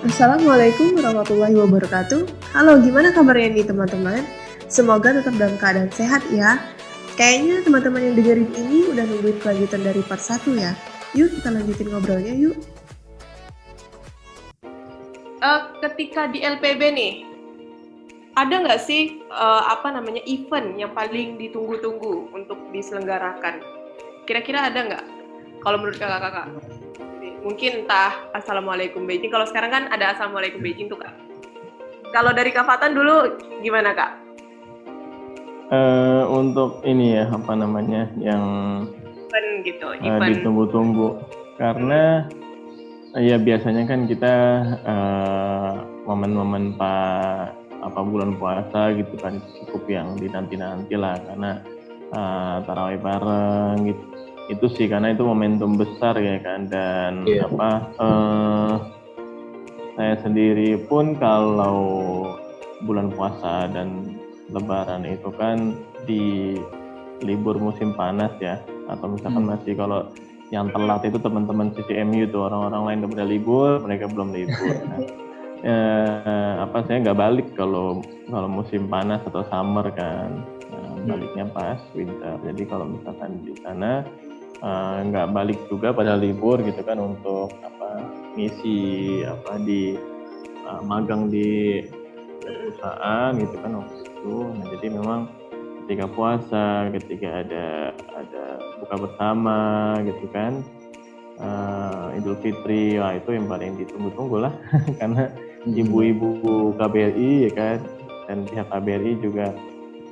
Assalamualaikum warahmatullahi wabarakatuh. Halo, gimana kabarnya nih teman-teman? Semoga tetap dalam keadaan sehat ya. Kayaknya teman-teman yang dengerin ini udah nungguin kelanjutan dari part 1 ya. Yuk kita lanjutin ngobrolnya yuk. Ketika di LPB nih, ada nggak sih event yang paling ditunggu-tunggu untuk diselenggarakan? Kira-kira ada nggak? Kalau menurut kakak-kakak? Mungkin entah Assalamualaikum Beijing. Kalau sekarang kan ada Assalamualaikum Beijing tuh kak. Kalau dari Kak Fatan dulu gimana kak? Untuk ini ya yang Event gitu, ditunggu-tunggu karena ya biasanya kan kita momen-momen bulan puasa gitu kan cukup yang dinanti-nanti lah karena tarawih bareng gitu. Itu sih karena itu momentum besar ya kan dan saya sendiri pun kalau bulan puasa dan lebaran itu kan di libur musim panas ya atau misalkan masih kalau yang telat itu teman-teman CCMU tuh orang-orang lain udah pada libur mereka belum libur kan. Saya nggak balik kalau musim panas atau summer kan baliknya pas winter jadi kalau misalkan di sana nggak balik juga pada libur gitu kan untuk ngisi di magang di perusahaan gitu kan waktu itu. Nah jadi memang ketika puasa, ketika ada buka bersama gitu kan, Idul Fitri, wah itu yang paling ditunggu-tunggu lah karena ibu-ibu KBRI ya kan dan pihak KBRI juga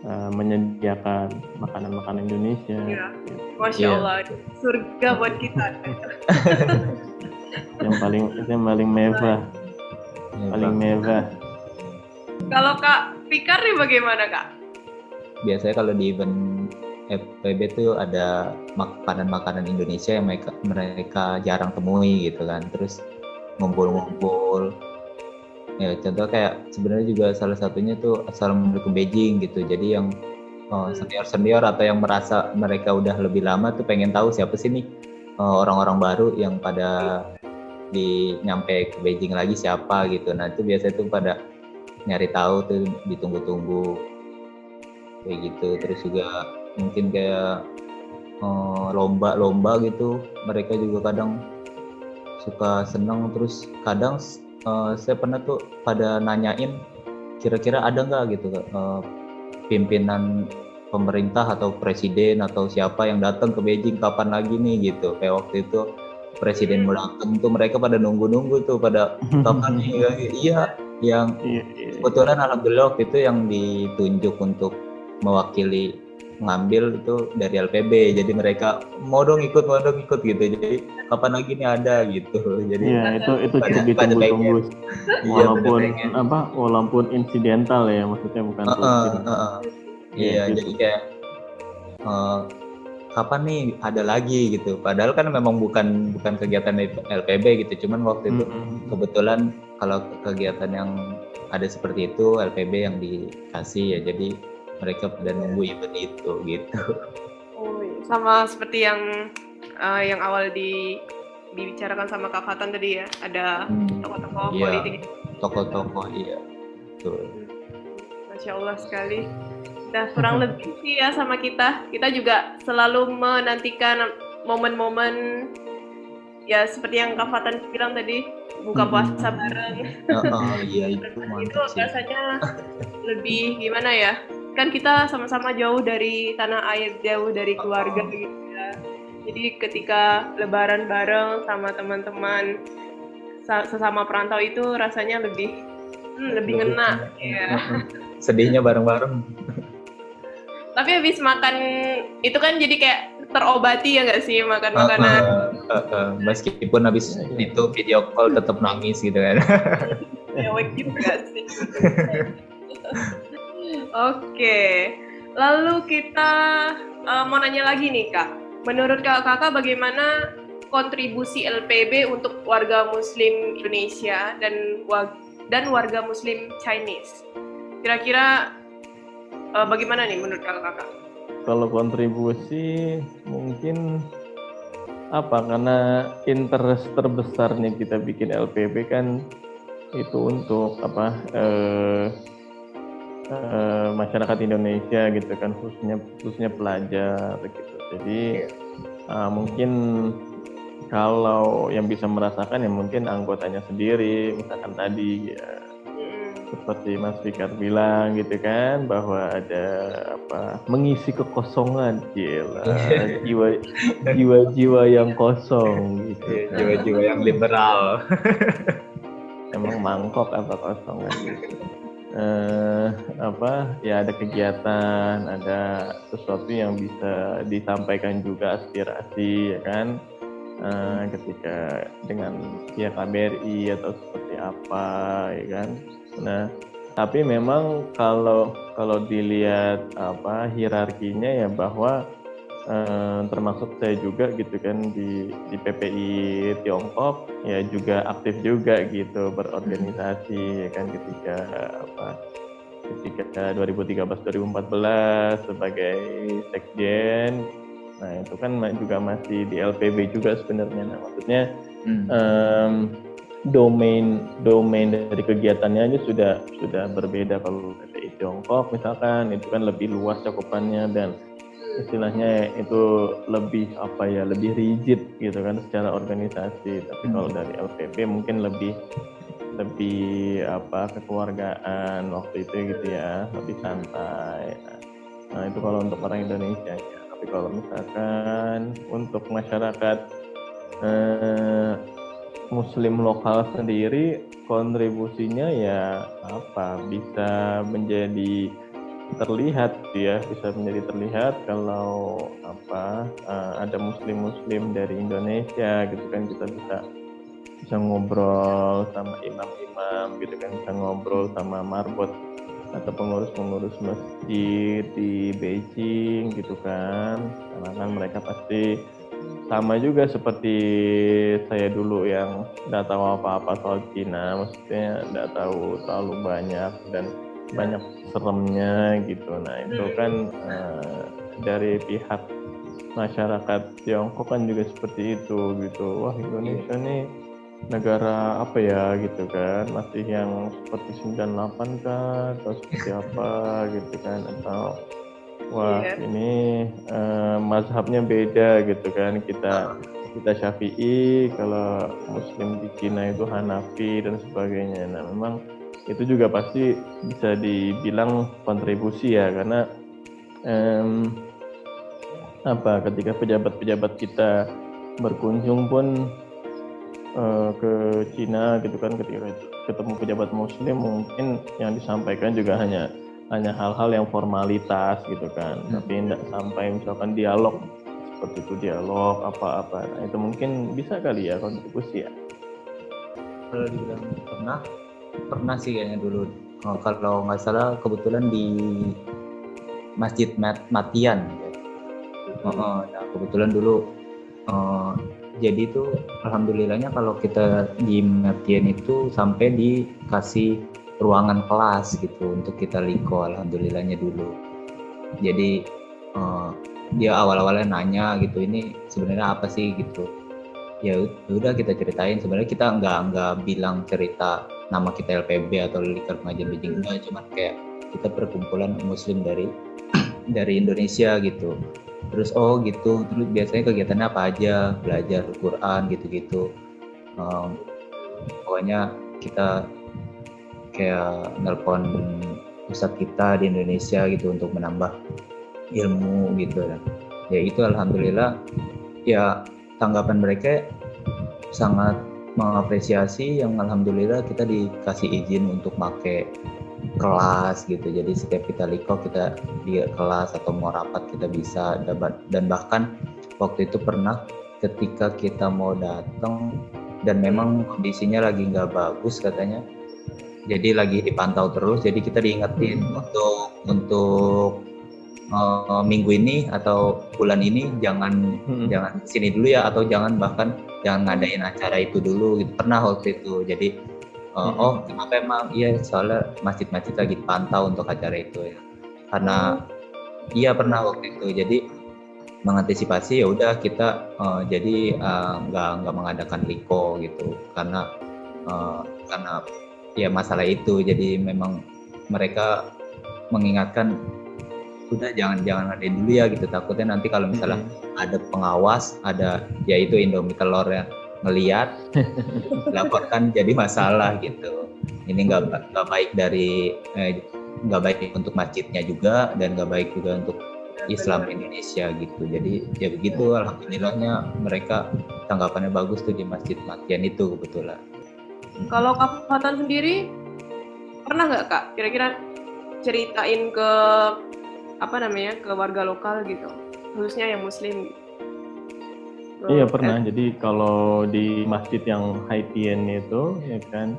menyediakan makanan-makanan Indonesia. Ya. Masya Allah, surga buat kita. yang paling mewah, Kalau Kak Fikar nih bagaimana Kak? Biasanya kalau di event FPB tuh ada makanan-makanan Indonesia yang mereka jarang temui gitu kan, terus ngumpul-ngumpul. Ya contoh kayak sebenarnya juga salah satunya tuh Assalamualaikum Beijing gitu. Jadi yang senior atau yang merasa mereka udah lebih lama tuh pengen tahu siapa sih nih orang-orang baru yang pada nyampe ke Beijing lagi siapa gitu. Nah itu biasanya tuh pada nyari tahu tuh ditunggu-tunggu kayak gitu. Terus juga mungkin kayak lomba gitu mereka juga kadang suka senang. Terus kadang saya pernah tuh pada nanyain kira-kira ada nggak gitu pimpinan pemerintah atau presiden atau siapa yang datang ke Beijing kapan lagi nih gitu. Kayak waktu itu presiden mau datang tuh mereka pada nunggu-nunggu tuh pada kapan nih. Iya yang kebetulan alhamdulillah waktu itu yang ditunjuk untuk mewakili ngambil itu dari LPB, jadi mereka mau dong ikut gitu, jadi kapan lagi nih ada gitu. Jadi itu cukup ditunggu-tunggu walaupun insidental ya maksudnya bukan jadi kayak kapan nih ada lagi gitu, padahal kan memang bukan kegiatan LPB gitu, cuman waktu itu kebetulan kalau kegiatan yang ada seperti itu LPB yang dikasih ya, jadi mereka pada nunggu event itu gitu. Oh, sama seperti yang awal dibicarakan sama Kak Fatan tadi ya, ada tokoh-tokoh politik. Tokoh-tokoh iya. Betul. Masya Allah sekali. Nah, kurang lebih sih ya sama kita. Kita juga selalu menantikan momen-momen ya seperti yang Kak Fatan bilang tadi, buka puasa bareng. Iya itu rasanya lebih gimana ya? Kan kita sama-sama jauh dari tanah air, jauh dari keluarga gitu ya. Jadi ketika lebaran bareng sama teman-teman sesama perantau itu rasanya lebih ngena ya. Sedihnya bareng-bareng. Tapi habis makan itu kan jadi kayak terobati ya nggak sih makan makanan. Meskipun habis itu video call tetap nangis gitu kan. Mewek juga sih. Oke, lalu kita mau nanya lagi nih Kak. Menurut kakak bagaimana kontribusi LPB untuk warga Muslim Indonesia dan warga Muslim Chinese? Kira-kira bagaimana nih menurut kakak? Kalau kontribusi mungkin karena interest terbesarnya kita bikin LPB kan itu untuk masyarakat Indonesia gitu kan, khususnya pelajar gitu. Jadi mungkin kalau yang bisa merasakan ya mungkin anggotanya sendiri, misalkan tadi ya seperti Mas Fikar bilang gitu kan, bahwa ada mengisi kekosongan, jiwa-jiwa yang kosong gitu. Jiwa-jiwa yang liberal. Emang mangkok apa kosongan gitu. Ya ada kegiatan, ada sesuatu yang bisa disampaikan juga aspirasi ya kan, ketika dengan pihak KBRI atau seperti apa ya kan. Nah tapi memang kalau dilihat hierarkinya ya, bahwa termasuk saya juga gitu kan di PPI Tiongkok ya, juga aktif juga gitu berorganisasi ya kan, ketika 2013-2014 sebagai sekjen. Nah itu kan juga masih di LPB juga sebenarnya. Nah maksudnya domain dari kegiatannya aja sudah berbeda. Kalau PPI Tiongkok misalkan itu kan lebih luas cakupannya dan istilahnya itu lebih rigid gitu kan secara organisasi. Tapi kalau dari LPB mungkin lebih kekeluargaan waktu itu gitu ya, lebih santai. Nah itu kalau untuk orang Indonesia ya. Tapi kalau misalkan untuk masyarakat Muslim lokal sendiri, kontribusinya ya bisa menjadi terlihat kalau ada muslim dari Indonesia gitu kan, kita bisa ngobrol sama imam-imam gitu kan, bisa ngobrol sama marbot atau pengurus masjid di Beijing gitu kan, karena kan mereka pasti sama juga seperti saya dulu yang nggak tahu apa-apa soal Cina, maksudnya nggak tahu terlalu banyak dan banyak seremnya gitu. Nah itu kan dari pihak masyarakat Tiongkok kan juga seperti itu gitu. Wah Indonesia nih negara apa ya gitu kan, masih yang seperti 98 kan atau seperti apa gitu kan, atau wah ini mazhabnya beda gitu kan, kita Syafi'i, kalau Muslim di Cina itu Hanafi dan sebagainya. Nah memang itu juga pasti bisa dibilang kontribusi ya, karena ketika pejabat-pejabat kita berkunjung pun ke Cina gitu kan, ketika ketemu pejabat Muslim mungkin yang disampaikan juga hanya hal-hal yang formalitas gitu kan, tapi tidak sampai misalkan dialog seperti itu, dialog apa-apa. Nah itu mungkin bisa kali ya kontribusi ya. Kalau dibilang pernah sih kayaknya dulu. Kalau nggak salah kebetulan di Masjid Matian. Nah kebetulan dulu jadi itu alhamdulillahnya kalau kita di Matian itu sampai dikasih ruangan kelas gitu untuk kita liko, alhamdulillahnya dulu. Jadi dia awal-awalnya nanya gitu, ini sebenarnya apa sih gitu. Ya udah kita ceritain, sebenarnya kita nggak bilang cerita nama kita LPB atau Likar Pengajian Beijing, enggak, cuma kayak kita perkumpulan muslim dari Indonesia gitu. Terus gitu, terus biasanya kegiatannya apa aja, belajar Quran gitu-gitu. Pokoknya kita kayak nelpon ustadz kita di Indonesia gitu untuk menambah ilmu gitu. Ya itu alhamdulillah ya, tanggapan mereka sangat mengapresiasi, yang alhamdulillah kita dikasih izin untuk pakai kelas gitu. Jadi setiap kita liko, kita di kelas atau mau rapat kita bisa dapat. Dan bahkan waktu itu pernah ketika kita mau datang dan memang kondisinya lagi nggak bagus katanya, jadi lagi dipantau terus, jadi kita diingetin untuk minggu ini atau bulan ini jangan sini dulu ya, atau jangan ngadain acara itu dulu gitu. Pernah waktu itu. Jadi kenapa emang? Iya soalnya masjid-masjid lagi dipantau untuk acara itu ya. Karena iya pernah waktu itu. Jadi mengantisipasi ya udah kita jadi nggak mengadakan liko gitu, karena ya masalah itu. Jadi memang mereka mengingatkan udah jangan ngadain dulu ya gitu, takutnya nanti kalau misalnya ada pengawas, ada yaitu Indomie telur yang ngelihat laporkan jadi masalah gitu. Ini nggak baik nggak baik untuk masjidnya juga, dan nggak baik juga untuk Islam Indonesia gitu. Jadi ya begitu, alhamdulillahnya mereka tanggapannya bagus tuh di Masjid Makian itu kebetulan. Kalau Kak Fatan sendiri pernah nggak Kak kira-kira ceritain ke ke warga lokal gitu, khususnya yang Muslim? Iya pernah. Jadi kalau di masjid yang Haitien itu, ya kan,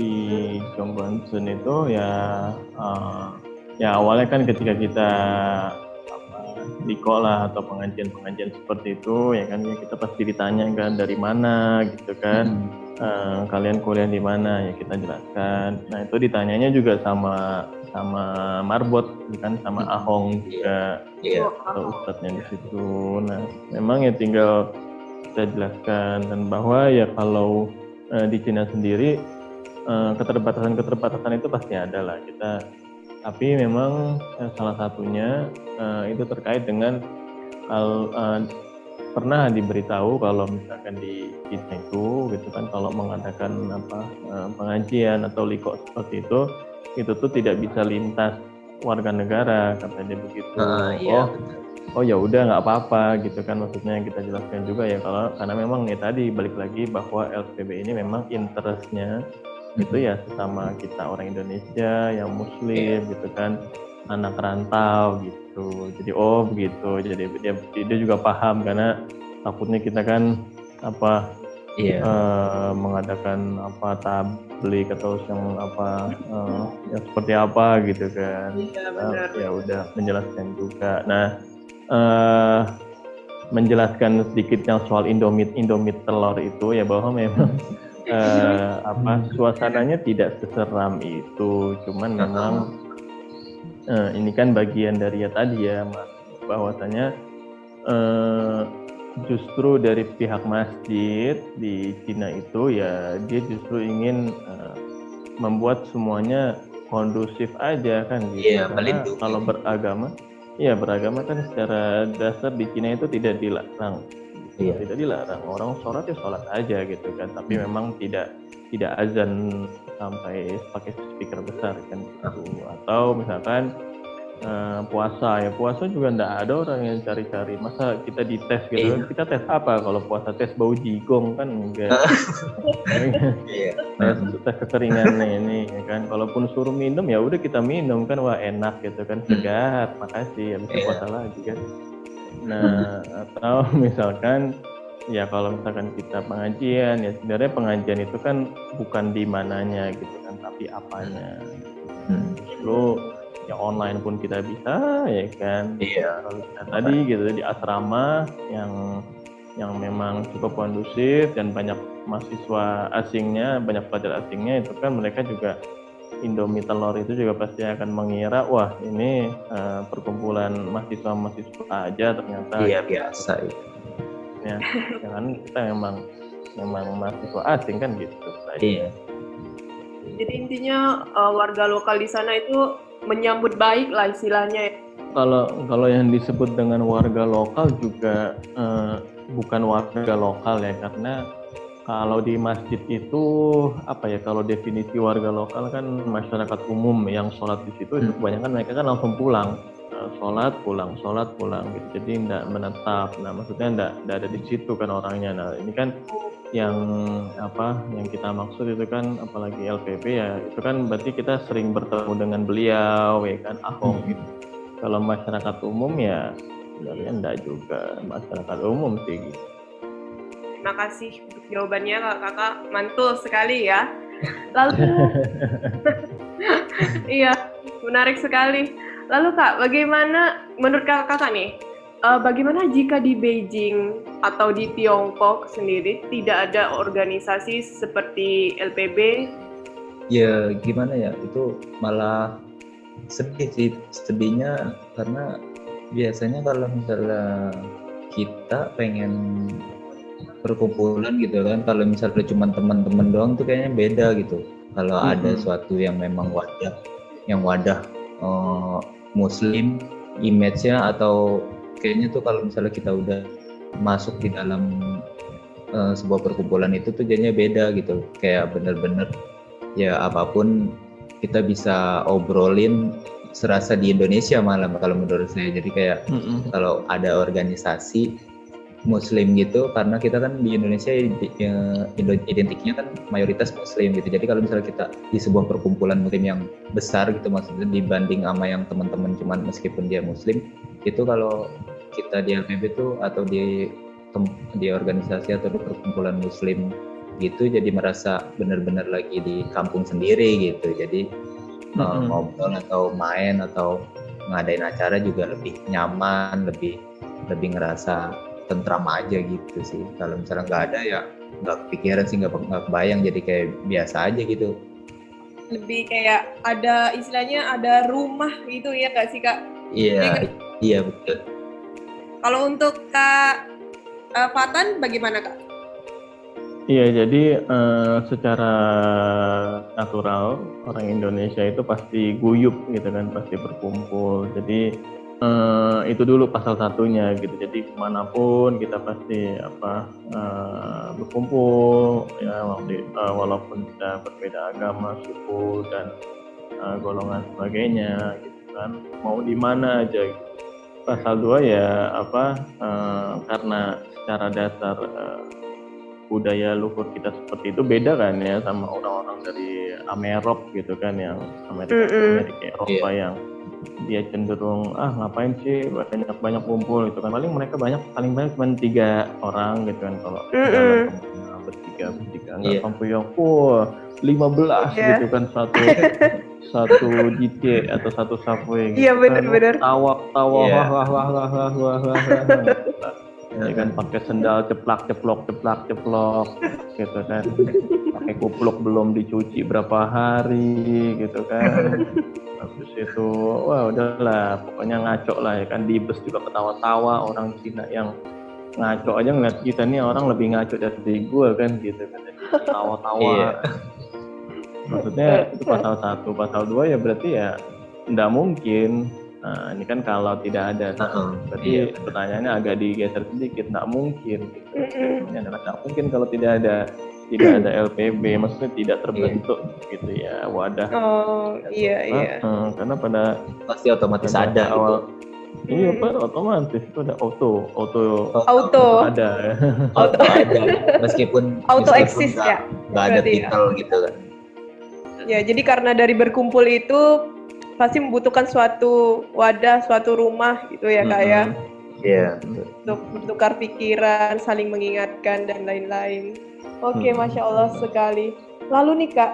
di Gyeongbokgung itu ya awalnya kan ketika kita liko lah atau pengajian seperti itu, ya kan, ya kita pasti ditanya kan dari mana gitu kan, kalian kuliah di mana, ya kita jelaskan. Nah itu ditanyanya juga sama Marbot kan, sama Ahong juga, atau ustadznya di situ. Nah memang ya tinggal kita jelaskan, dan bahwa ya kalau di Cina sendiri keterbatasan itu pasti ada lah kita, tapi memang salah satunya itu terkait dengan pernah diberitahu kalau misalkan di Cina itu gitu kan, kalau mengadakan pengajian atau liko seperti itu tuh tidak bisa lintas warga negara, katanya begitu. Oh ya udah nggak apa-apa gitu kan, maksudnya kita jelaskan juga ya karena memang ya tadi balik lagi bahwa LPB ini memang interestnya itu ya sesama kita orang Indonesia yang Muslim gitu kan, anak rantau gitu. Jadi begitu, jadi dia juga paham, karena takutnya kita kan mengadakan tabligh atau yang ya seperti apa gitu kan. Ya udah menjelaskan juga. Nah menjelaskan sedikit yang soal Indomie telur itu ya, bahwa memang suasananya tidak seseram itu, cuman memang ini kan bagian dari ya tadi ya Mas, bahwasanya justru dari pihak masjid di Cina itu ya dia justru ingin membuat semuanya kondusif aja kan gitu. Karena kalau beragama kan secara dasar di Cina itu tidak dilarang. Tidak dilarang, orang sholat ya sholat aja gitu kan, tapi memang tidak azan sampai pakai speaker besar kan gitu. Atau misalkan puasa juga enggak ada orang yang cari-cari, masa kita dites gitu. Kita tes apa kalau puasa? Tes bau jigong kan enggak. Tes kekeringan ini ya kan, kalaupun suruh minum ya udah kita minum kan, wah enak gitu kan, segar, makasih, habis puasa lagi kan. Nah atau misalkan ya kalau misalkan kita pengajian, ya sebenarnya pengajian itu kan bukan di mananya gitu kan, tapi apanya. Lalu ya online pun kita bisa ya kan. Kalau kita tadi gitu di asrama yang memang cukup kondusif dan banyak mahasiswa asingnya, banyak pelajar asingnya, itu kan mereka juga Indomie telur itu juga pasti akan mengira, wah ini perkumpulan mahasiswa aja ternyata. Iya biasa itu. Ya kan kita memang mahasiswa asing kan gitu. Iya. Jadi intinya warga lokal di sana itu menyambut baik lah istilahnya. Kalau yang disebut dengan warga lokal juga bukan warga lokal ya, karena kalau di masjid itu kalau definisi warga lokal kan masyarakat umum yang sholat di situ itu kebanyakan mereka kan langsung pulang, sholat pulang gitu, jadi tidak menetap. Nah maksudnya tidak ada di situ kan orangnya. Nah ini kan yang kita maksud itu kan, apalagi LPB ya, itu kan berarti kita sering bertemu dengan beliau ya kan, Ahong gitu. Kalau masyarakat umum ya sebenarnya enggak juga masyarakat umum sih gitu. Terima kasih untuk jawabannya kakak, mantul sekali ya. Lalu iya, menarik sekali. Lalu Kak, bagaimana menurut kakak nih, bagaimana jika di Beijing atau di Tiongkok sendiri tidak ada organisasi seperti LPB? Ya gimana ya, itu malah sedih sih. Sedihnya karena biasanya kalau misalnya kita pengen perkumpulan gitu kan, kalau misalnya cuma teman-teman doang tuh kayaknya beda gitu. Kalau ada suatu yang memang wadah Muslim image-nya, atau kayaknya tuh kalau misalnya kita udah masuk di dalam sebuah perkumpulan itu tuh jadinya beda gitu. Kayak bener-bener ya apapun kita bisa obrolin serasa di Indonesia malah kalau menurut saya. Jadi kayak kalau ada organisasi Muslim gitu, karena kita kan di Indonesia identiknya kan mayoritas Muslim gitu. Jadi kalau misalnya kita di sebuah perkumpulan Muslim yang besar gitu, maksudnya dibanding sama yang teman-teman cuman meskipun dia Muslim, itu kalau kita di LPB tuh atau di organisasi atau di perkumpulan Muslim gitu, jadi merasa benar-benar lagi di kampung sendiri gitu. Jadi ngobrol atau main atau ngadain acara juga lebih nyaman, lebih ngerasa tentram aja gitu sih. Kalau misalnya nggak ada ya nggak kepikiran sih, nggak kebayang, jadi kayak biasa aja gitu. Lebih kayak ada istilahnya ada rumah gitu ya nggak sih Kak? Iya betul. Kalau untuk Kak Fatan bagaimana Kak? Iya, jadi secara natural orang Indonesia itu pasti guyup gitu kan, pasti berkumpul. Jadi itu dulu pasal satunya gitu. Jadi kemanapun kita pasti berkumpul ya, walaupun kita berbeda agama, suku dan golongan sebagainya gitu kan. Mau di mana aja gitu. Pasal 2 ya karena secara dasar budaya luhur kita seperti itu beda kan ya sama orang-orang dari Amerop gitu kan, yang Amerika Eropa yang dia cenderung ngapain sih banyak kumpul gitu kan, paling mereka paling banyak cuma 3 orang gitu kan, kalau dalam bertiga nggak sampai yang 15 gitu kan, satu GT atau satu subway gitu. Iya benar-benar. Tawa wah. Ya kan pakai sendal ceplok gitu kan, pakai kupluk belum dicuci berapa hari gitu kan. Habis itu wah udahlah pokoknya ngaco lah ya kan, di bus juga ketawa-tawa, orang Cina yang ngaco aja ngeliat kita nih orang lebih ngaco dari gue kan gitu kan, ketawa-tawa. Maksudnya itu pasal 1, pasal 2 ya berarti ya nggak mungkin. Nah, ini kan kalau tidak ada, berarti pertanyaannya agak digeser sedikit, nggak mungkin. Ini adalah nggak mungkin kalau tidak ada LPB, maksudnya tidak terbentuk gitu ya wadah. Iya. Karena pada pasti otomatis ada awal. gitu. Iya Pak, otomatis itu ada auto ada. Auto ada, meskipun eksis ya. Nggak ada titel gitu kan. Ya, jadi karena dari berkumpul itu pasti membutuhkan suatu wadah, suatu rumah gitu ya Kak ya. Iya. Untuk bertukar pikiran, saling mengingatkan dan lain-lain. Oke, Masya Allah sekali. Lalu nih Kak,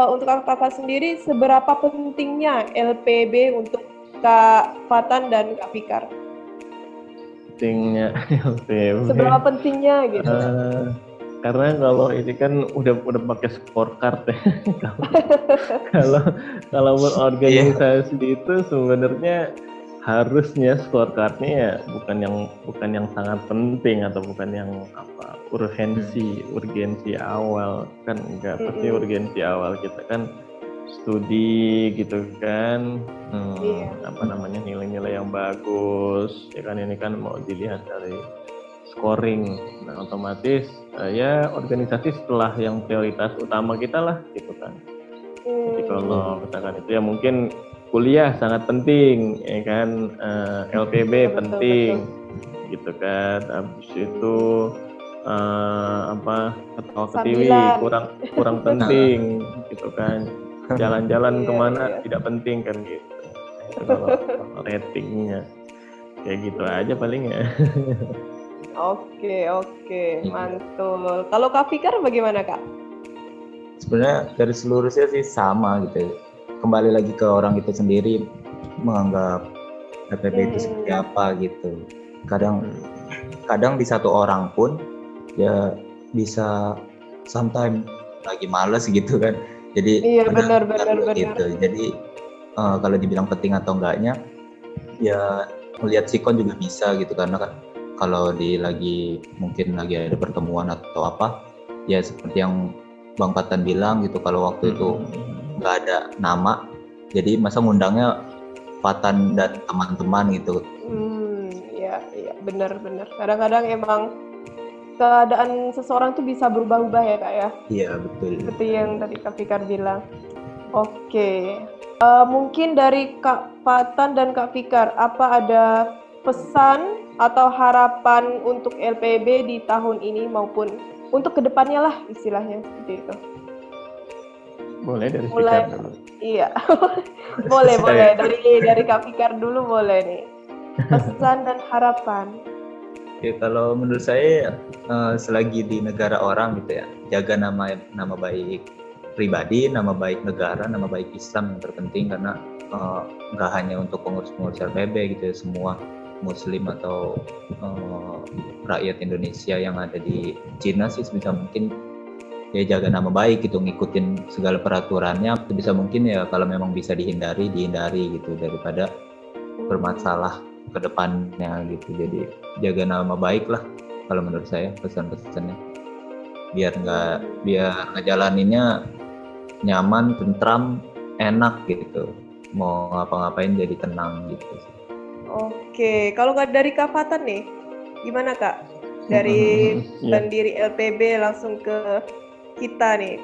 untuk Kakak sendiri seberapa pentingnya LPB untuk Kak Fatan dan Kak Fikar? Pentingnya LPB. Seberapa pentingnya gitu? Karena kalau ini kan udah pakai scorecard ya. kalau berorganisasi itu sebenarnya harusnya scorecardnya ya bukan yang sangat penting atau bukan yang urgensi awal kan, enggak. Pasti urgensi awal kita kan studi gitu kan, nilai-nilai yang bagus ya kan, ini kan mau dilihat dari scoring. Nah otomatis ya organisasi setelah yang prioritas utama kita lah gitu kan. Jadi kalau misalkan itu ya mungkin kuliah sangat penting ya kan, LPB penting gitu kan. Habis itu ketawa ketiwi kurang penting gitu kan. Jalan-jalan kemana tidak penting kan gitu. Itu kalau ratingnya kayak gitu aja paling ya. Oke, mantul. Kalau Kak Fikar bagaimana Kak? Sebenarnya dari seluruhnya sih sama gitu. Kembali lagi ke orang itu sendiri menganggap LPB itu seperti apa gitu. Kadang di satu orang pun ya bisa sometimes lagi males gitu kan. Jadi benar gitu. Jadi kalau dibilang penting atau enggaknya ya melihat sikon juga bisa gitu, karena kan kalau mungkin lagi ada pertemuan atau apa, ya seperti yang Bang Patan bilang gitu, kalau waktu itu nggak ada nama, jadi masa ngundangnya Patan dan teman-teman gitu. Iya, benar-benar. Kadang-kadang emang keadaan seseorang tuh bisa berubah-ubah ya Kak ya. Iya betul. Seperti yang tadi Kak Fikar bilang. Oke. Mungkin dari Kak Patan dan Kak Fikar, apa ada pesan atau harapan untuk LPB di tahun ini maupun untuk kedepannya lah istilahnya seperti itu. Boleh dari Mulai, Fikar dulu. iya, boleh dari Kak Fikar dulu boleh nih. Pesan dan harapan. Ya kalau menurut saya selagi di negara orang gitu ya, jaga nama baik pribadi, nama baik negara, nama baik Islam yang terpenting, karena nggak hanya untuk pengurus-pengurus LPB gitu ya, semua Muslim atau rakyat Indonesia yang ada di Cina sih sebisa mungkin ya jaga nama baik gitu, ngikutin segala peraturannya sebisa mungkin ya, kalau memang bisa dihindari gitu daripada bermasalah ke depannya gitu. Jadi jaga nama baik lah kalau menurut saya pesan-pesannya, biar ngejalaninnya nyaman, tentram, enak gitu, mau ngapa-ngapain jadi tenang gitu sih. Oke, kalau nggak dari Kak Patan nih, gimana Kak? Dari pendiri LPB langsung ke kita nih,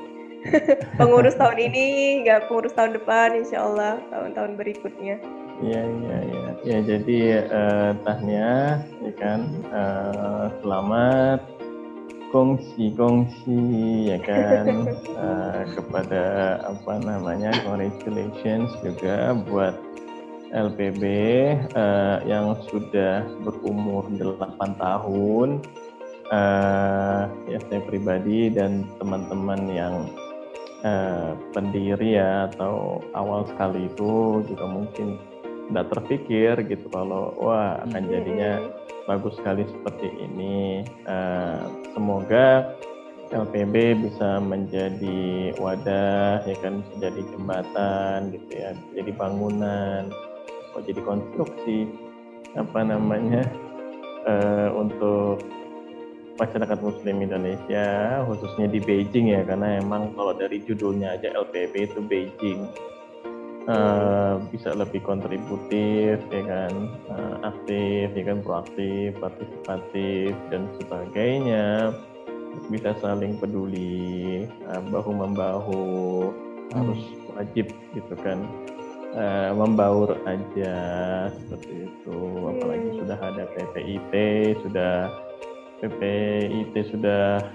pengurus tahun ini, nggak pengurus tahun depan, insya Allah tahun-tahun berikutnya. Iya. Ya jadi tahniah, ya kan. Selamat kongsi ya kan kepada congratulations juga buat LPB yang sudah berumur 8 tahun. Ya saya pribadi dan teman-teman yang pendiri ya atau awal sekali itu juga mungkin tidak terpikir gitu kalau wah akan jadinya bagus sekali seperti ini. Semoga LPB bisa menjadi wadah, ya kan, bisa jadi jembatan gitu ya, jadi bangunan, jadi konstruksi untuk masyarakat Muslim Indonesia, khususnya di Beijing ya, karena emang kalau dari judulnya aja LPB itu Beijing. Bisa lebih kontributif ya kan, aktif ya kan, proaktif, partisipatif dan sebagainya, bisa saling peduli, bahu membahu, harus wajib gitu kan, membaur aja seperti itu. Apalagi sudah ada PPIT sudah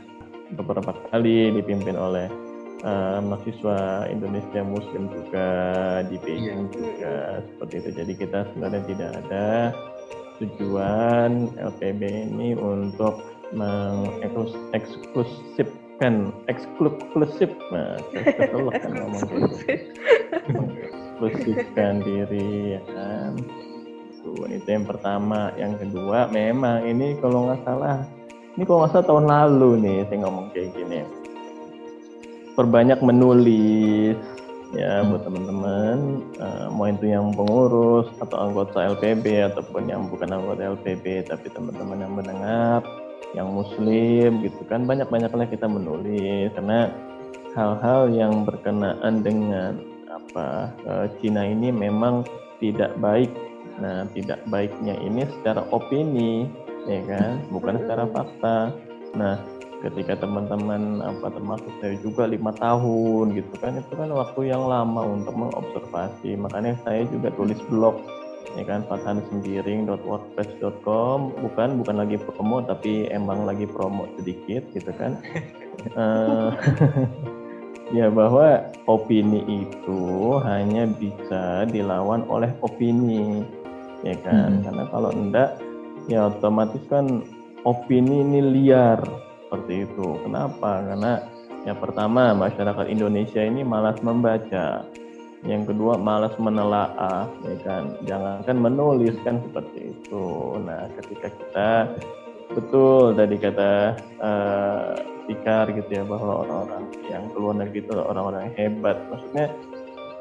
beberapa kali dipimpin oleh mahasiswa Indonesia Muslim juga di Beijing juga seperti itu. Jadi kita sebenarnya tidak ada tujuan LPB ini untuk mengeksklusifkan diri ya kan. Itu yang pertama. Yang kedua, memang ini kalau nggak salah tahun lalu nih saya ngomong kayak gini, perbanyak menulis ya buat teman-teman, mau itu yang pengurus atau anggota LPB ataupun yang bukan anggota LPB tapi teman-teman yang mendengar yang Muslim gitu kan, banyak-banyaklah kita menulis, karena hal-hal yang berkenaan dengan Cina ini memang tidak baik. Nah, tidak baiknya ini secara opini ya kan, bukan secara fakta. Nah, ketika teman-teman termasuk saya juga 5 tahun gitu kan, itu kan waktu yang lama untuk mengobservasi. Makanya saya juga tulis blog ya kan, pathansembiring.wordpress.com, bukan lagi promo tapi emang lagi promo sedikit gitu kan. Ya, bahwa opini itu hanya bisa dilawan oleh opini ya kan, karena kalau enggak ya otomatis kan opini ini liar seperti itu. Kenapa? Karena yang pertama, masyarakat Indonesia ini malas membaca, yang kedua malas menelaah ya kan, jangankan menulis kan seperti itu. Nah, ketika kita betul tadi kata Fikar gitu ya, bahwa orang-orang yang keluar negeri itu orang-orang yang hebat. Maksudnya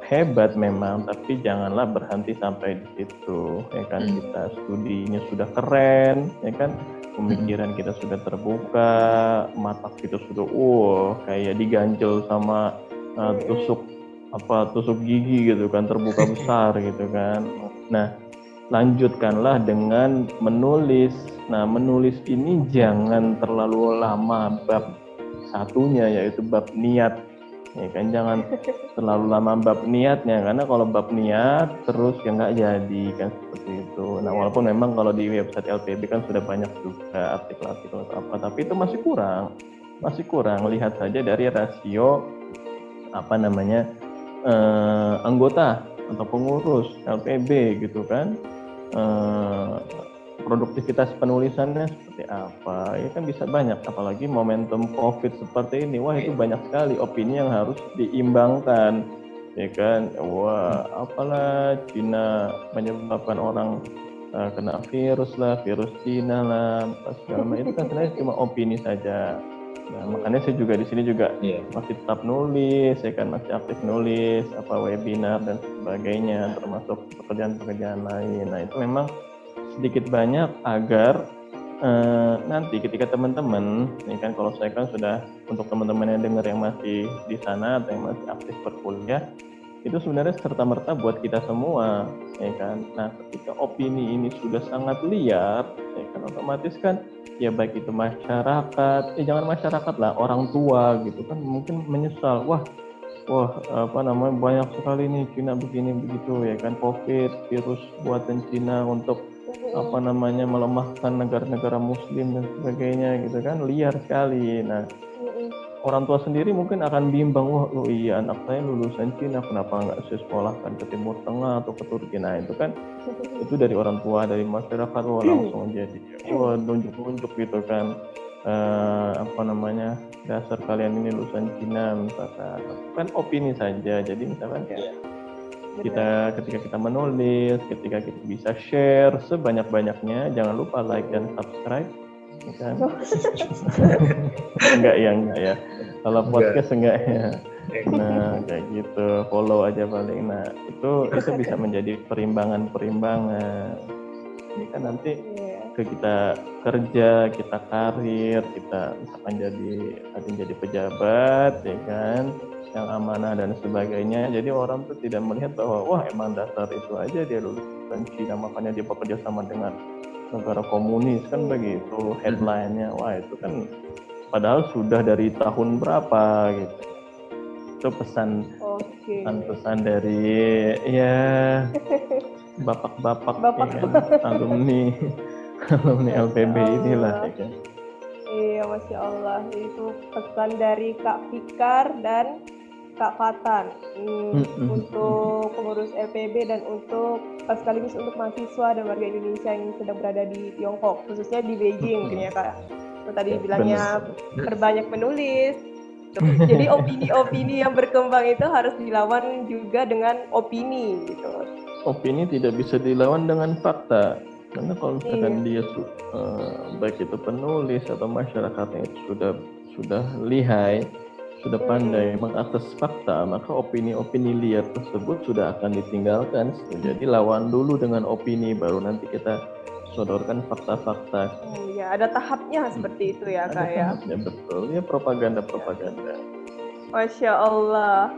hebat memang, tapi janganlah berhenti sampai di situ, ya kan? Kita studinya sudah keren, ya kan? Pemikiran kita sudah terbuka, mata kita sudah kayak diganjel sama tusuk gigi gitu kan, terbuka besar gitu kan. Nah, lanjutkanlah dengan menulis. Nah, menulis ini jangan terlalu lama bab satunya, yaitu bab niat. Ya kan, jangan terlalu lama bab niatnya, karena kalau bab niat terus ya nggak jadi kan, seperti itu. Nah, walaupun memang kalau di website LPB kan sudah banyak juga artikel-artikel atau apa, tapi itu masih kurang. Lihat saja dari rasio anggota atau pengurus LPB gitu kan, produktivitas penulisannya seperti apa, ya kan bisa banyak, apalagi momentum COVID seperti ini, itu banyak sekali opini yang harus diimbangkan, ya kan. Apalah Cina menyebabkan orang kena virus Cina lah, segala macam, itu kan sebenarnya cuma opini saja. Nah, makanya saya juga di sini juga masih tetap nulis, saya kan masih aktif nulis, webinar dan sebagainya, termasuk pekerjaan-pekerjaan lain. Nah, itu memang sedikit banyak agar nanti ketika teman-teman, ini kan kalau saya kan sudah, untuk teman-teman yang dengar yang masih di sana atau yang masih aktif berkuliah, itu sebenarnya serta-merta buat kita semua, ya kan. Nah, ketika opini ini sudah sangat liar, ya kan, otomatis kan ya baik itu masyarakat, jangan masyarakat lah, orang tua gitu kan mungkin menyesal, banyak sekali nih Cina begini begitu, ya kan, COVID, virus buatan Cina untuk melemahkan negara-negara muslim dan sebagainya gitu kan, liar sekali. Nah, orang tua sendiri mungkin akan bimbang, anak saya lulusan Cina, kenapa nggak saya sekolahkan ke Timur Tengah atau ke Turki. Nah, itu kan itu dari orang tua, dari masyarakat, langsung jadi nunjuk-nunjuk gitu kan, dasar kalian ini lulusan Cina misalkan. Kan opini saja, jadi misalkan kita ketika kita menulis, ketika kita bisa share sebanyak-banyaknya, jangan lupa like dan subscribe, ya kan? enggak ya. Kalau podcast enggak ya. Nah, kayak gitu, follow aja paling. Nah, itu bisa menjadi perimbangan. Ini kan nanti kita kerja, kita karir, kita misalkan jadi pejabat, ya kan, yang amanah dan sebagainya. Jadi orang tuh tidak melihat bahwa emang dasar itu aja dia lulusan Cina, makanya dia bekerja sama dengan negara komunis kan, begitu headline-nya. Itu kan padahal sudah dari tahun berapa gitu. Itu pesan dari bapak-bapak ya kan, alumni LPB inilah, ya kan. Iya, Masya Allah, itu pesan dari Kak Fikar dan Kak Fatan untuk pengurus LPB dan sekaligus untuk mahasiswa dan warga Indonesia yang sedang berada di Tiongkok, khususnya di Beijing, mungkin ya Kak. Tadi bilangnya berbanyak menulis. Jadi opini-opini yang berkembang itu harus dilawan juga dengan opini gitu. Opini tidak bisa dilawan dengan fakta. Karena kalau misalkan dia baik itu penulis atau masyarakatnya itu sudah lihai, sudah pandai mengakses fakta, maka opini-opini liar tersebut sudah akan ditinggalkan. Jadi lawan dulu dengan opini, baru nanti kita sodorkan fakta-fakta. Ya, ada tahapnya seperti itu ya, Kak, ya. Tahapnya, betul. Ya, propaganda. Masya Allah.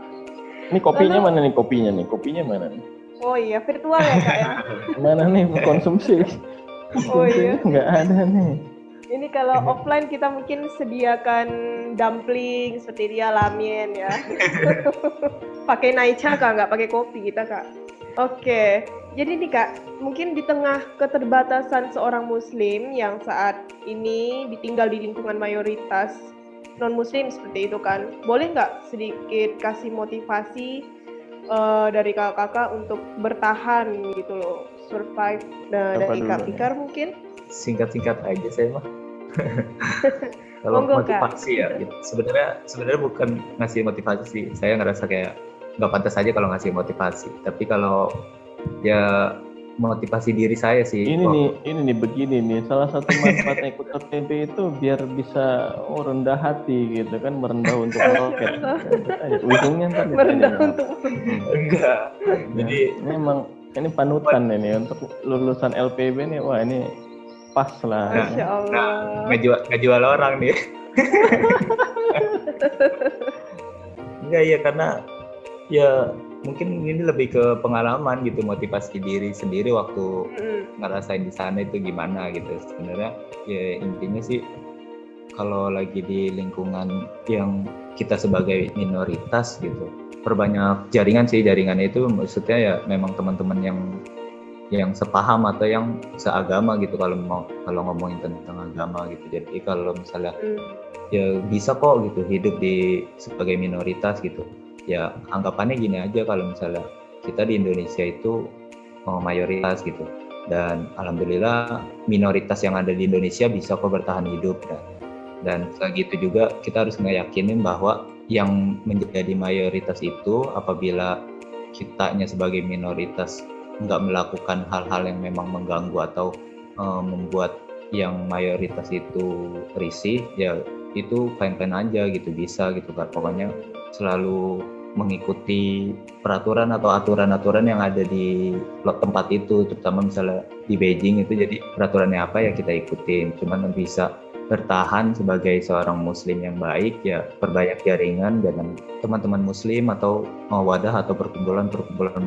Ini kopinya mana nih? Kopinya mana nih? Oh iya, virtual ya, Kak, ya. Mana nih konsumsi? Oh iya. Nggak ada nih. Ini kalau offline kita mungkin sediakan dumpling seperti dia, ramen ya. Pakai naicha Kak, nggak pakai kopi kita, Kak. Oke. Jadi nih Kak, mungkin di tengah keterbatasan seorang muslim yang saat ini ditinggal di lingkungan mayoritas non-muslim seperti itu kan, boleh nggak sedikit kasih motivasi dari kakak-kakak untuk bertahan gitu loh, survive dari Kak Fikar mungkin? Singkat-singkat aja saya mah. Kalau motivasi ya, gitu. Sebenarnya bukan ngasih motivasi sih. Saya ngerasa kayak nggak pantas aja kalau ngasih motivasi. Tapi kalau ya motivasi diri saya sih. Ini nih begini nih, salah satu manfaat ikut FPB itu biar bisa rendah hati gitu kan, merendah untuk meroket. Ujungnya ntar Merendah untuk Enggak. Jadi memang ini panutan ini untuk lulusan LPB nih, wah ini pas lah. Masya Allah. ngejual orang nih. Enggak ya, karena ya mungkin ini lebih ke pengalaman gitu, motivasi diri sendiri waktu ngerasain di sana itu gimana gitu. Sebenarnya ya intinya sih kalau lagi di lingkungan yang kita sebagai minoritas gitu, perbanyak jaringan sih. Jaringan itu maksudnya ya memang teman-teman yang sepaham atau yang seagama gitu, kalau ngomongin tentang agama gitu. Jadi kalau misalnya ya bisa kok gitu hidup sebagai minoritas gitu. Ya anggapannya gini aja, kalau misalnya kita di Indonesia itu mayoritas gitu, dan alhamdulillah minoritas yang ada di Indonesia bisa kok bertahan hidup, dan segitu juga kita harus ngeyakinin bahwa yang menjadi mayoritas itu apabila kitanya sebagai minoritas nggak melakukan hal-hal yang memang mengganggu atau membuat yang mayoritas itu risih, ya itu fine-fine aja gitu, bisa gitu kan. Pokoknya selalu mengikuti peraturan atau aturan-aturan yang ada di tempat itu, terutama misalnya di Beijing itu, jadi peraturannya apa ya kita ikutin. Cuman bisa bertahan sebagai seorang muslim yang baik ya perbanyak jaringan dengan teman-teman muslim atau wadah atau perkumpulan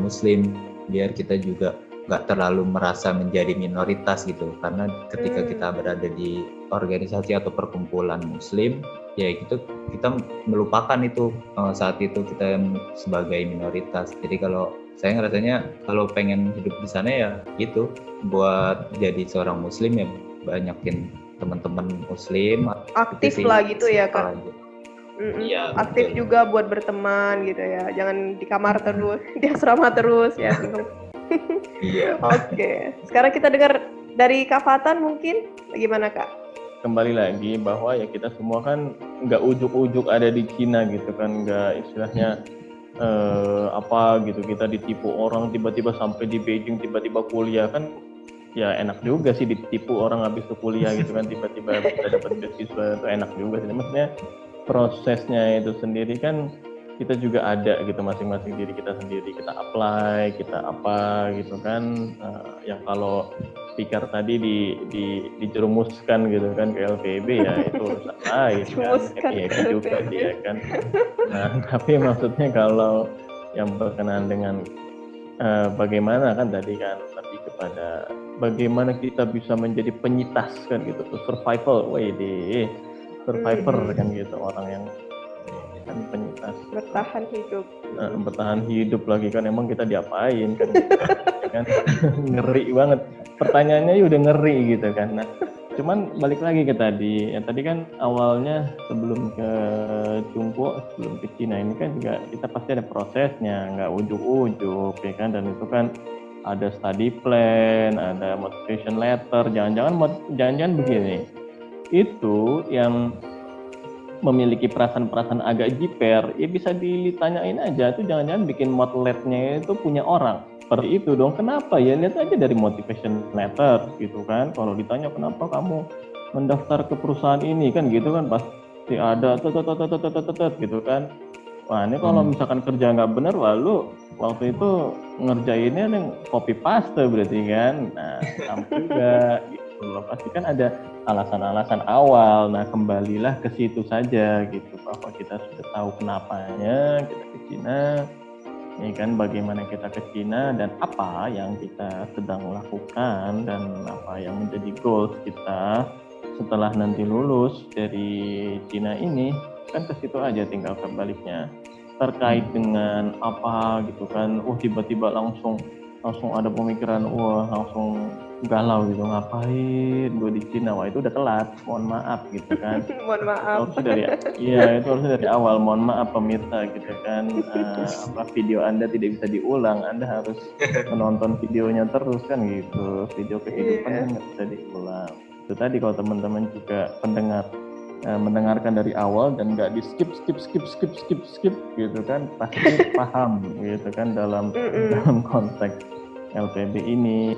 muslim, biar kita juga nggak terlalu merasa menjadi minoritas gitu. Karena ketika kita berada di organisasi atau perkumpulan muslim, ya itu kita melupakan itu saat itu kita sebagai minoritas. Jadi kalau saya ngerasanya kalau pengen hidup di sana ya gitu, buat jadi seorang muslim ya banyakin teman-teman muslim, aktif lah gitu ya Kak. Iya, aktif betul. juga buat berteman gitu ya, jangan di kamar terus, di asrama terus ya. Iya. Oke, sekarang kita dengar dari Kak Fatan mungkin, gimana Kak? Kembali lagi bahwa ya kita semua kan nggak ujuk-ujuk ada di Cina gitu kan, nggak istilahnya apa gitu kita ditipu orang tiba-tiba sampai di Beijing tiba-tiba kuliah kan. Ya enak juga sih ditipu orang habis itu kuliah gitu kan, tiba-tiba bisa dapat beasiswa, itu enak juga sih. Maksudnya prosesnya itu sendiri kan kita juga ada gitu, masing-masing diri kita sendiri, kita apply, kita apa gitu kan. Yang kalau speaker tadi dijerumuskan gitu kan ke LPB ya itu urusan lain kan, ya juga dia kan. Nah tapi maksudnya kalau yang berkenaan dengan bagaimana kan tadi kan lebih kepada bagaimana kita bisa menjadi penyitas kan gitu, survival, survivor kan gitu, orang yang kan penyitas, bertahan hidup lagi kan, emang kita diapain kan, kan ngeri banget pertanyaannya udah ngeri gitu kan. Nah cuman balik lagi ke tadi kan awalnya sebelum ke Cungpo, sebelum ke Cina ini kan juga kita pasti ada prosesnya, nggak ujuk-ujuk ya kan, dan itu kan ada study plan, ada motivation letter, jangan-jangan begini, itu yang memiliki perasaan-perasaan agak jiper, ya bisa ditanyain aja, tuh jangan-jangan bikin motletnya itu punya orang. Seperti itu dong, kenapa ya? Lihat aja dari motivation letter gitu kan. Kalau ditanya kenapa kamu mendaftar ke perusahaan ini kan gitu kan, pasti ada gitu kan. Wah ini kalau misalkan kerja nggak bener, lalu waktu itu ngerjainnya yang copy paste berarti kan. Nah sama juga gitu loh, pasti kan ada alasan-alasan awal. Nah kembalilah ke situ saja gitu, bahwa kita sudah tahu kenapanya kita ke Cina, ya kan, bagaimana kita ke Cina dan apa yang kita sedang lakukan dan apa yang menjadi goals kita setelah nanti lulus dari Cina ini, kan ke situ aja tinggal kebaliknya. Terkait dengan apa gitu kan, tiba-tiba langsung ada pemikiran, langsung galau gitu, ngapain gue di Cina, wah itu udah telat, mohon maaf gitu kan. Mohon maaf. Itu harusnya dari awal, mohon maaf pemirsa gitu kan. Video Anda tidak bisa diulang, Anda harus menonton videonya terus kan gitu, video kehidupan nggak bisa diulang. Itu tadi kalau teman-teman juga mendengarkan dari awal dan nggak di skip gitu kan, pasti paham gitu kan dalam konteks LPB ini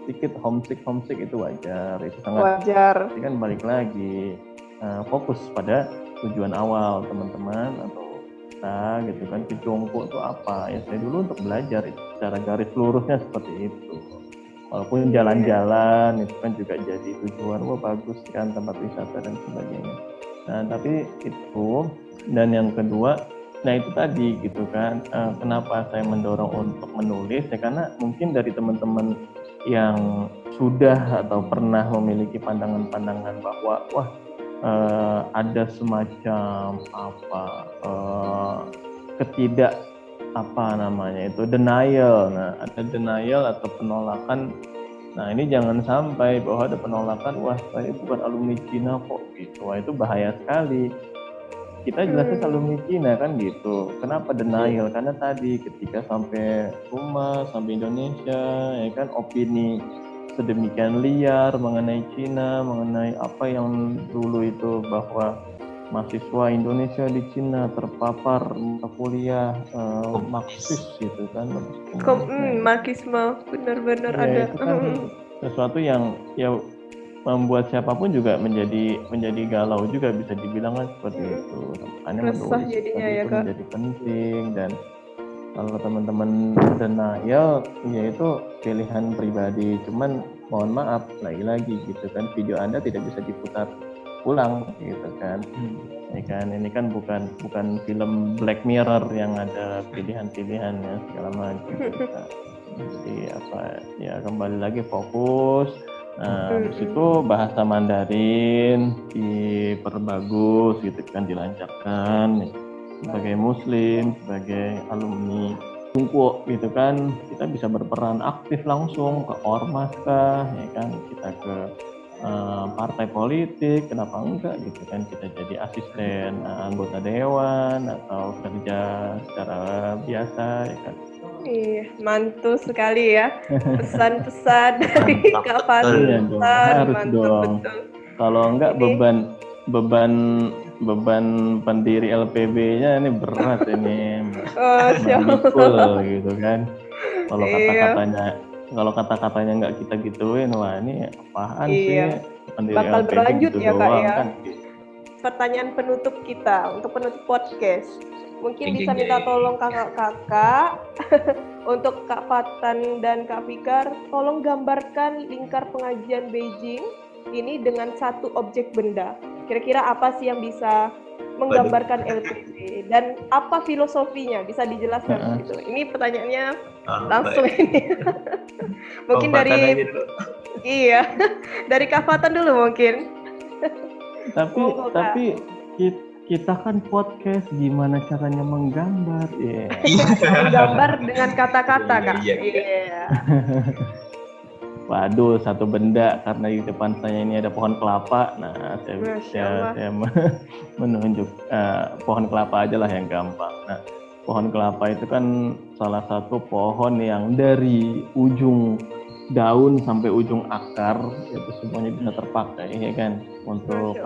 sedikit homesick itu wajar, itu sangat Wajar. Tapi kan balik lagi fokus pada tujuan awal teman-teman atau kita gitu kan, ke Jongko itu apa ya, saya dulu untuk belajar itu secara garis lurusnya seperti itu. Walaupun jalan-jalan itu kan juga jadi tujuan, wah bagus kan tempat wisata dan sebagainya. Nah tapi itu, dan yang kedua, nah itu tadi gitu kan, kenapa saya mendorong untuk menulis ya, karena mungkin dari teman-teman yang sudah atau pernah memiliki pandangan-pandangan bahwa wah ada semacam denial. Nah ada denial atau penolakan. Nah ini jangan sampai bahwa ada penolakan, wah saya bukan alumni Cina kok gitu. Wah itu bahaya sekali. Kita jelasnya alumni Cina kan gitu. Kenapa denial? Karena tadi ketika sampai rumah, sampai Indonesia, ya kan opini sedemikian liar mengenai Cina, mengenai apa yang dulu itu bahwa mahasiswa Indonesia di Cina terpapar mata kuliah Marxis gitu kan. Marxisme benar-benar ya, ada. Itu kan sesuatu yang ya membuat siapapun juga menjadi galau juga, bisa dibilang kan seperti itu. Makanya Resah menulis jadinya seperti ya, itu Kak. menjadi penting. Dan kalau teman-teman denial, ya itu pilihan pribadi. Cuman mohon maaf lagi-lagi gitu kan, video Anda tidak bisa diputar ulang gitu kan. Ya kan, ini kan bukan film Black Mirror yang ada pilihan-pilihannya segala macam. Jadi ya kembali lagi fokus. Nah, habis itu bahasa Mandarin diperbagus gitu kan, dilancarkan. Sebagai Muslim, sebagai alumni Tungku gitu kan, kita bisa berperan aktif langsung ke ormas kah, ya kan, kita ke partai politik, kenapa enggak gitu kan, kita jadi asisten anggota dewan atau kerja secara biasa, ya kan. Iya, mantul sekali ya pesan-pesan dari Kak Fatul. Iya dong, harus Mantap, dong. betul. Kalau enggak beban pendiri LPB-nya ini berat ini, memikul gitu kan. Kalau kata-katanya nggak kita gituin, wah ini apaan sih pendiri bakal LPB berlanjut gitu ya Kak doang, ya. kan. Pertanyaan penutup kita untuk penutup podcast. Mungkin bisa minta tolong kakak-kakak untuk Kak Fatan dan Kak Fikar, tolong gambarkan lingkar pengajian Beijing ini dengan satu objek benda. Kira-kira apa sih yang bisa menggambarkan LPB dan apa filosofinya? Bisa dijelaskan gitu. Ini pertanyaannya langsung ini. Mungkin dari dari Kak Fatan dulu mungkin. Tapi kita kan podcast, gimana caranya menggambar? Menggambar dengan kata-kata, Kak. Waduh, satu benda, karena di depan saya ini ada pohon kelapa. Nah, saya menunjuk pohon kelapa aja lah yang gampang. Nah, pohon kelapa itu kan salah satu pohon yang dari ujung daun sampai ujung akar itu semuanya bisa terpakai, ya kan, untuk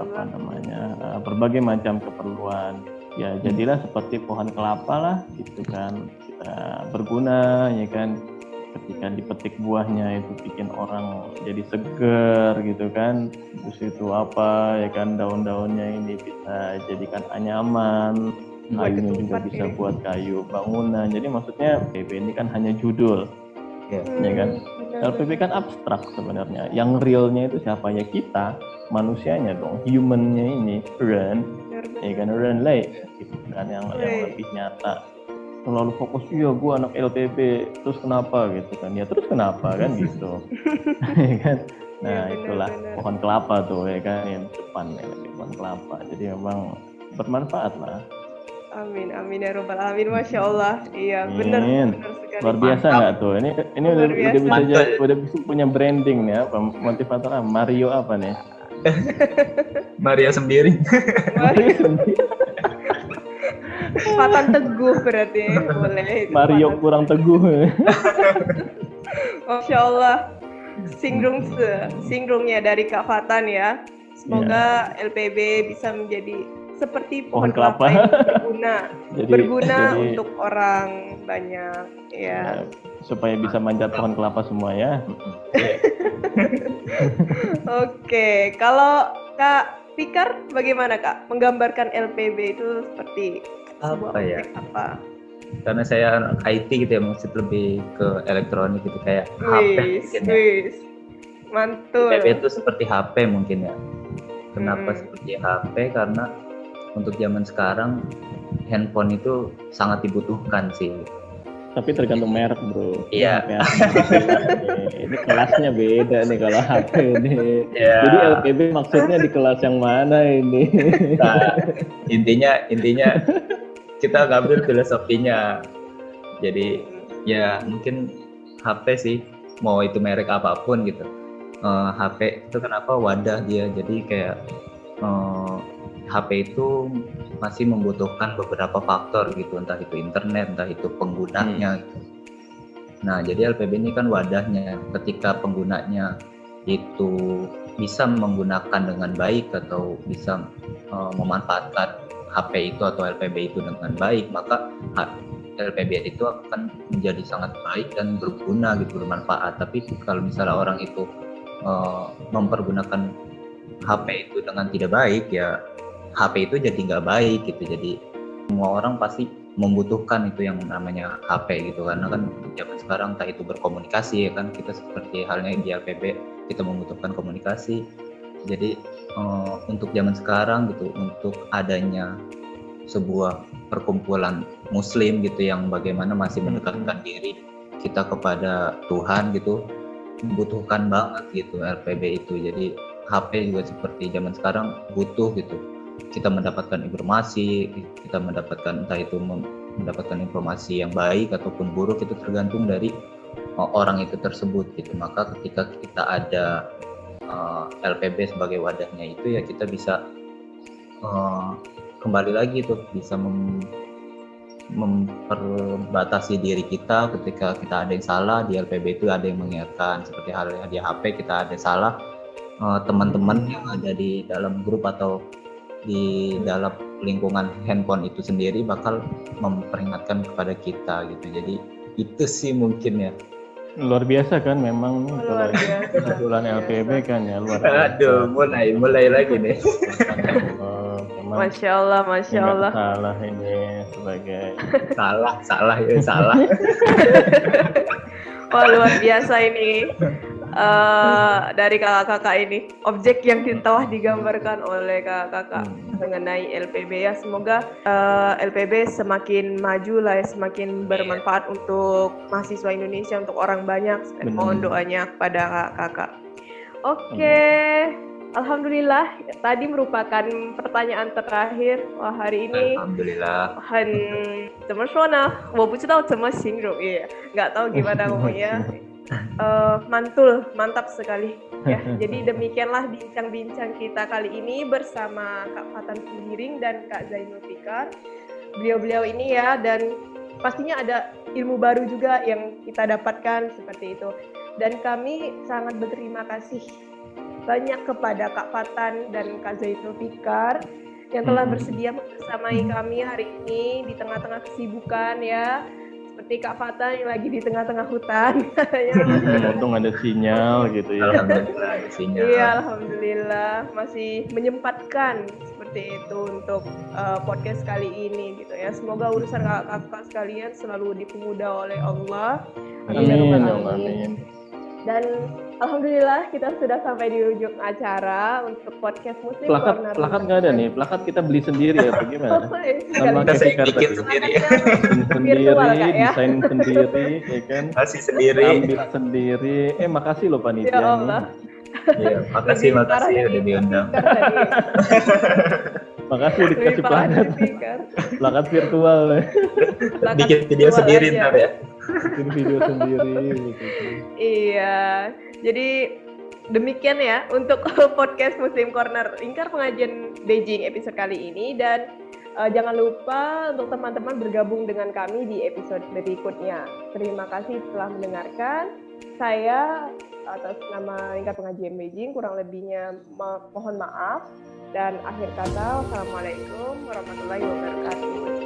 berbagai macam keperluan. Ya jadilah seperti pohon kelapa lah gitu kan, kita berguna, ya kan. Ketika dipetik buahnya itu bikin orang jadi seger gitu kan. Terus itu ya kan, daun-daunnya ini bisa jadikan anyaman, kayunya juga bisa buat kayu bangunan. Jadi maksudnya LPB ini kan hanya judul, ya kan. LPB kan abstrak sebenarnya. Yang realnya itu siapa, ya kita, manusianya dong, humannya ini, ya kan, gitu kan, yang lebih nyata. Selalu fokus, iya gue anak LPB, terus kenapa gitu kan, ya terus kenapa kan gitu. Ya kan. Nah itulah pohon kelapa tuh, ya kan, yang depan pohon kelapa. Jadi memang bermanfaat lah. Amin ya robbal alamin, masya Allah. Iya benar sekali. Luar biasa nggak tuh? Ini udah bisa punya branding nih, apa motivator Mario apa nih? Mario sendiri. Fatan teguh berarti, boleh. Mario kurang teguh. Masya Allah. Singrungnya dari Kak Fatan ya. Semoga LPB bisa menjadi seperti pohon kelapa yang berguna untuk orang banyak ya. supaya bisa manjat pohon kelapa semua ya. Oke, kalau Kak Fikar bagaimana Kak? Menggambarkan LPB itu seperti sebuah Apa ya? objek apa? Karena saya anak IT gitu ya, maksud lebih ke elektronik gitu kayak HP mungkin ya. Wis, mantul. LPB itu seperti HP mungkin ya. Kenapa seperti HP? Karena untuk zaman sekarang handphone itu sangat dibutuhkan sih. Tapi tergantung merek bro. Iya. Ini kelasnya beda nih kalau HP ini. Ya. Jadi LPB maksudnya di kelas yang mana ini? Nah, intinya kita ngambil filosofinya. Jadi ya mungkin HP sih, mau itu merek apapun gitu. HP itu kenapa wadah dia, jadi kayak HP itu masih membutuhkan beberapa faktor gitu, entah itu internet, entah itu penggunanya gitu. Nah, jadi LPB ini kan wadahnya, ketika penggunanya itu bisa menggunakan dengan baik atau bisa memanfaatkan HP itu atau LPB itu dengan baik, maka LPB itu akan menjadi sangat baik dan berguna gitu, bermanfaat. Tapi kalau misalnya orang itu mempergunakan HP itu dengan tidak baik, ya HP itu jadi nggak baik gitu. Jadi semua orang pasti membutuhkan itu yang namanya HP gitu, karena kan untuk zaman sekarang entah itu berkomunikasi ya kan, kita seperti halnya di LPB kita membutuhkan komunikasi. Jadi untuk zaman sekarang gitu, untuk adanya sebuah perkumpulan muslim gitu yang bagaimana masih mendekatkan diri kita kepada Tuhan gitu, membutuhkan banget gitu LPB itu. Jadi HP juga seperti zaman sekarang butuh gitu, kita mendapatkan informasi, kita mendapatkan entah itu mendapatkan informasi yang baik ataupun buruk, itu tergantung dari orang itu tersebut gitu. Maka ketika kita ada LPB sebagai wadahnya itu, ya kita bisa kembali lagi tuh, bisa memperbatasi diri kita ketika kita ada yang salah. Di LPB itu ada yang mengingatkan, seperti halnya di HP kita ada salah, teman-teman yang ada di dalam grup atau di dalam lingkungan handphone itu sendiri bakal memperingatkan kepada kita gitu. Jadi itu sih mungkin ya. Luar biasa kan memang nih Luar biasa. kebetulan LPB kan ya, luar biasa. Aduh, mulai lagi nih. Masya Allah, Masya Allah. Salah ini sebagai salah. Wah, luar biasa ini. Dari kakak-kakak ini, objek yang telah digambarkan oleh kakak-kakak mengenai LPB ya. Semoga LPB semakin maju lah ya, semakin bermanfaat untuk mahasiswa Indonesia, untuk orang banyak. Mohon doanya kepada kakak. Oke. Alhamdulillah, tadi merupakan pertanyaan terakhir. Wah, hari ini Alhamdulillah. 怎么说呢？我不知道怎么形容ya. Nggak tahu gimana ngomongnya. Mantul, mantap sekali. Ya, jadi demikianlah bincang-bincang kita kali ini bersama Kak Fatan Sembiring dan Kak Zainul Fikar. Beliau-beliau ini ya, dan pastinya ada ilmu baru juga yang kita dapatkan seperti itu. Dan kami sangat berterima kasih banyak kepada Kak Fatan dan Kak Zainul Fikar yang telah bersedia membersamai kami hari ini di tengah-tengah kesibukan ya. Seperti Kak Fatan yang lagi di tengah-tengah hutan. untung ada sinyal gitu ya. Alhamdulillah ada sinyal. Iya, alhamdulillah masih menyempatkan seperti itu untuk podcast kali ini gitu ya. Semoga urusan kakak-kakak sekalian selalu dipermudah oleh Allah. Amin. Dan alhamdulillah kita sudah sampai di ujung acara untuk podcast Muslim Corner. Plakat nggak ada nih, plakat kita beli sendiri ya, bagaimana? Sama Kita kayak bikin sendiri. Virtual, Kak, ya? Desain sendiri, ya kan? Masih sendiri. Ambil sendiri. Makasih loh panitia. Ya Allah. Iya, makasih udah diundang. Makasih dikasih plakat virtual. Bikin video sendiri ntar ya. Bikin video sendiri. Gitu. Iya, jadi demikian ya untuk podcast Muslim Corner Lingkar Pengajian Beijing episode kali ini. Dan jangan lupa untuk teman-teman bergabung dengan kami di episode berikutnya. Terima kasih telah mendengarkan. Saya atas nama Lingkar Pengajian Beijing kurang lebihnya mohon maaf. Dan akhir kata, wassalamualaikum warahmatullahi wabarakatuh.